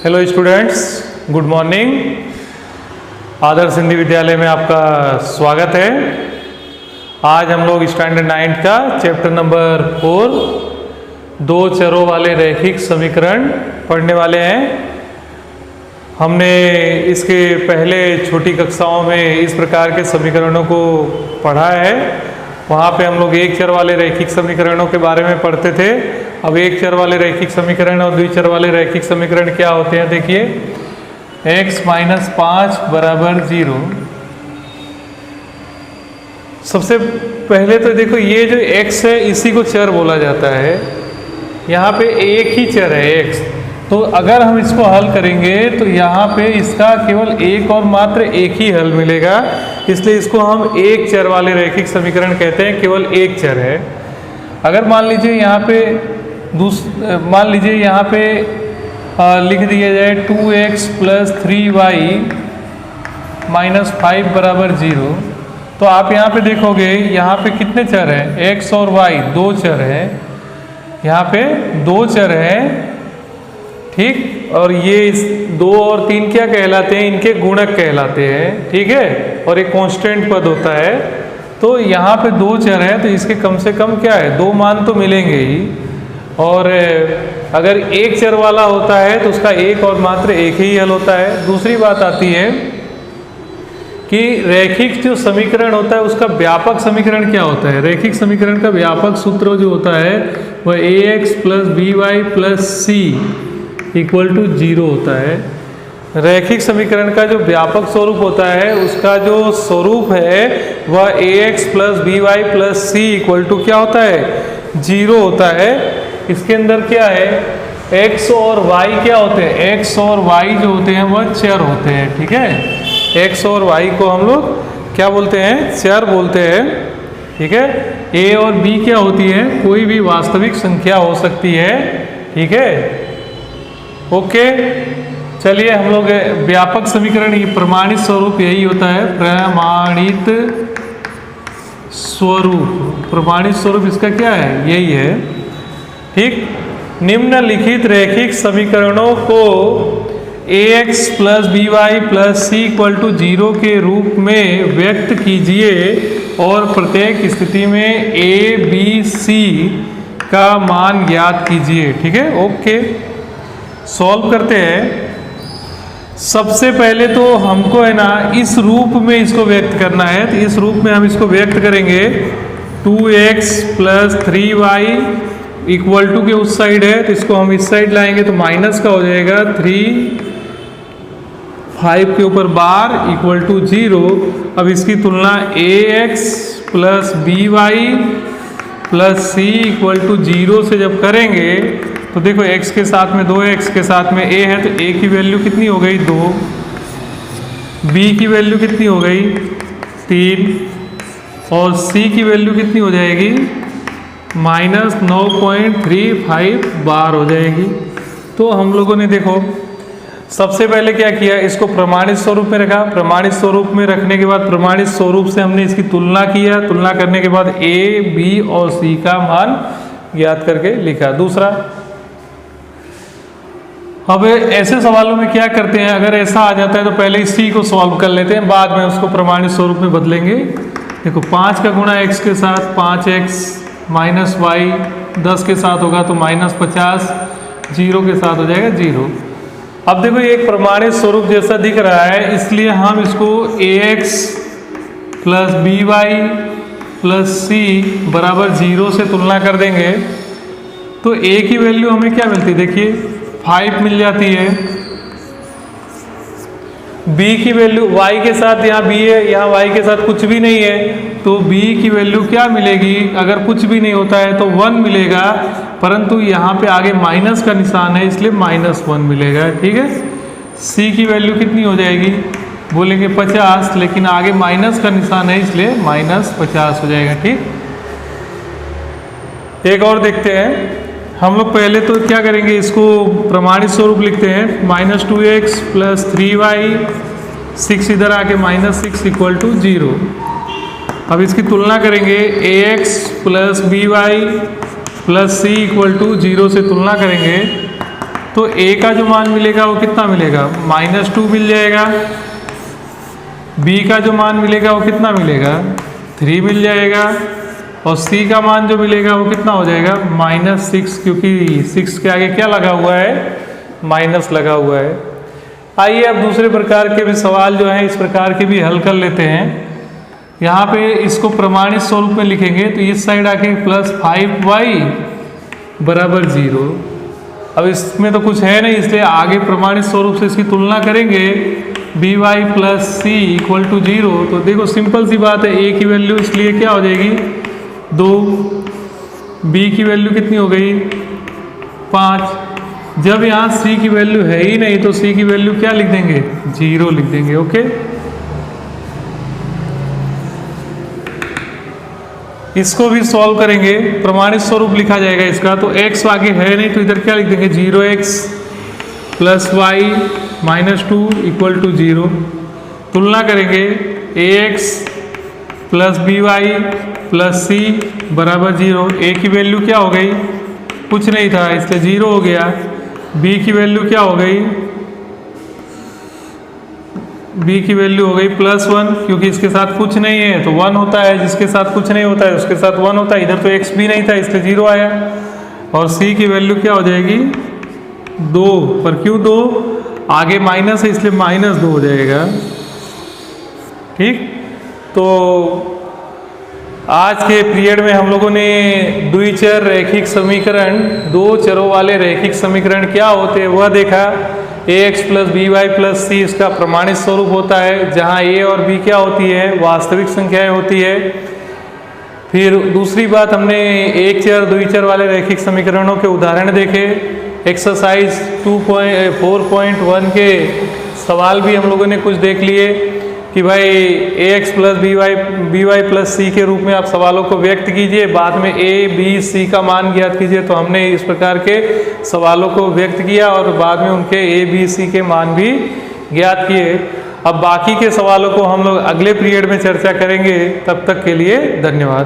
Hello students, good morning. Adarsh Hindi Vidyalaya में आपका स्वागत है। आज हम लोग स्टैंडर्ड 9 का चैप्टर नंबर 4 दो चरों वाले रैखिक समीकरण पढ़ने वाले हैं। हमने इसके पहले छोटी कक्षाओं में इस प्रकार के समीकरणों को पढ़ा है। वहाँ पे हम लोग एक चर वाले रैखिक समीकरणों के बारे में पढ़ते थे। अब एक चर वाले रैखिक समीकरण और द्विचर वाले रैखिक समीकरण क्या होते हैं, देखिए। x - 5 = 0। सबसे पहले तो देखो, ये जो x है इसी को चर बोला जाता है। यहाँ पे एक ही चर है x, तो अगर हम इसको हल करेंगे तो यहाँ पे इसका केवल एक और मात्र एक ही हल मिलेगा। इसलिए इसको हम एक चर वाले रैखिक समीकरण कहते हैं, केवल एक चर है। अगर मान लीजिए यहाँ पे लिख दिया जाए 2x + 3y - 5 = 0, तो आप यहाँ पे देखोगे यहाँ पे कितने चर हैं, x और y दो चर हैं। यहाँ पे दो चर हैं, ठीक। और ये 2 और 3 क्या कहलाते हैं, इनके गुणक कहलाते हैं, ठीक है। और एक कांस्टेंट पद होता है। तो यहाँ पे दो चर है, तो इसके कम से कम क्या है, दो मान तो मिलेंगे ही। और अगर एक चर वाला होता है तो उसका एक और मात्र एक ही हल होता है। दूसरी बात आती है कि रैखिक जो समीकरण होता है उसका व्यापक समीकरण क्या होता है। रैखिक समीकरण का व्यापक सूत्र जो होता है वह ax + by + c = 0 होता है। रैखिक समीकरण का जो व्यापक स्वरूप होता है उसका जो स्वरूप है वह ax + by + c = क्या होता है, 0 होता है। इसके अंदर क्या है, x और y क्या होते हैं, x और y जो होते हैं वह चर होते हैं, ठीक है। x और y को हम लोग क्या बोलते हैं, चर बोलते हैं, ठीक है। a और b क्या होती है, कोई भी वास्तविक संख्या हो सकती है, ठीक है। ओके, चलिए हम लोग व्यापक समीकरण, ये प्रमाणित स्वरूप यही होता है, प्रमाणित स्वरूप। प्रमाणित स्वरूप इसका क्या है, यही है, ठीक। निम्नलिखित रैखिक समीकरणों को ax + by + c = 0 के रूप में व्यक्त कीजिए और प्रत्येक स्थिति में a, b, c का मान ज्ञात कीजिए, ठीक है। ओके, सॉल्व करते हैं। सबसे पहले तो हमको है ना इस रूप में इसको व्यक्त करना है। तो इस रूप में हम इसको व्यक्त करेंगे, 2x + 3y = के उस साइड है, तो इसको हम इस साइड लाएंगे तो माइनस का हो जाएगा 3, 5 के ऊपर बार = 0। अब इसकी तुलना ax + by + c = 0 से जब करेंगे तो देखो x के साथ में 2 है, x के साथ में a है, तो a की वैल्यू कितनी हो गई, 2। b की वैल्यू कितनी हो गई, 3। और c की वैल्यू कितनी हो जाएगी, -9.35 बार हो जाएगी। तो हम लोगों ने देखो सबसे पहले क्या किया, इसको प्रमाणित स्वरूप में रखा। प्रमाणित स्वरूप में रखने के बाद प्रमाणित स्वरूप से हमने इसकी तुलना किया। तुलना करने के बाद a, b और c का मान ज्ञात करके लिखा। दूसरा, अब ऐसे सवालों में क्या करते हैं, अगर ऐसा आ जाता है तो पहले इसी को सॉल्व कर लेते हैं, बाद में उसको प्रमाणित स्वरूप में बदलेंगे। देखो 5 का गुणा x के साथ 5x - y, 10 के साथ होगा तो -50, 0 के साथ हो जाएगा 0। अब देखो ये एक प्रमाणित स्वरूप जैसा दिख रहा है, इसलिए हम इसको ax + by + c = 0 से तुलना कर देंगे तो a की वैल्यू हमें क्या मिलती है, देखिए 5 मिल जाती है। b की वैल्यू, y के साथ यहाँ b है, यहाँ y के साथ कुछ भी नहीं है, तो b की वैल्यू क्या मिलेगी, अगर कुछ भी नहीं होता है तो 1 मिलेगा, परंतु यहाँ पे आगे माइनस का निशान है इसलिए -1 मिलेगा, ठीक है। c की वैल्यू कितनी हो जाएगी, बोलेंगे 50, लेकिन आगे माइनस का निशान है इसलिए -50 हो जाएगा, ठीक। एक और देखते हैं। हम लोग पहले तो क्या करेंगे, इसको प्रमाणित स्वरूप लिखते हैं, -2x + 3y, 6 इधर आके -6 = 0। अब इसकी तुलना करेंगे, ax + by + c = 0 से तुलना करेंगे तो a का जो मान मिलेगा वो कितना मिलेगा, -2 मिल जाएगा। b का जो मान मिलेगा वो कितना मिलेगा, 3 मिल जाएगा। और c का मान जो मिलेगा वो कितना हो जाएगा, -6, क्योंकि 6 के आगे क्या लगा हुआ है, माइनस लगा हुआ है। आइए अब दूसरे प्रकार के भी सवाल जो हैं इस प्रकार के भी हल कर लेते हैं। यहाँ पे इसको प्रमाणित स्वरूप में लिखेंगे तो इस साइड आके +5y बराबर 0। अब इसमें तो कुछ है नहीं, इसलिए आगे प्रमाणित स्वरूप से इसकी तुलना करेंगे, by + c = 0। तो देखो सिंपल सी बात है, a की वैल्यू इसलिए क्या हो जाएगी 2, b की वैल्यू कितनी हो गई 5। जब यहाँ c की वैल्यू है ही नहीं तो c की वैल्यू क्या लिख देंगे, 0 लिख देंगे। ओके, इसको भी सॉल्व करेंगे, प्रमाणित स्वरूप लिखा जाएगा इसका। तो x आगे है नहीं तो इधर क्या लिख देंगे, 0x + y -2 = 0। तुलना करेंगे, ax + by + c बराबर 0। a की वैल्यू क्या हो गई, कुछ नहीं था इसलिए 0 हो गया। b की वैल्यू क्या हो गई, b की वैल्यू हो गई +1, क्योंकि इसके साथ कुछ नहीं है तो 1 होता है, जिसके साथ कुछ नहीं होता है उसके साथ 1 होता है। इधर तो x भी नहीं था इसलिए 0 आया। और c की वैल्यू क्या हो जाएगी 2, पर क्यों 2, आगे माइनस है इसलिए -2 हो जाएगा। ठीक, तो आज के पीरियड में हम लोगों ने द्विचर रैखिक समीकरण, 2 चरों वाले रैखिक समीकरण क्या होते हैं वह देखा। ax + by + c इसका प्रमाणित स्वरूप होता है, जहां a और b क्या होती है, वास्तविक संख्याएं होती है। फिर दूसरी बात, हमने एक चर द्विचर वाले रैखिक समीकरणों के उदाहरण देखे। एक्सरसाइज 4.1 के सवाल भी हम लोगों ने कुछ देख लिए कि भाई ax + by + c के रूप में आप सवालों को व्यक्त कीजिए, बाद में a b c का मान ज्ञात कीजिए। तो हमने इस प्रकार के सवालों को व्यक्त किया और बाद में उनके a b c के मान भी ज्ञात किए। अब बाकी के सवालों को हम लोग अगले पीरियड में चर्चा करेंगे। तब तक के लिए धन्यवाद।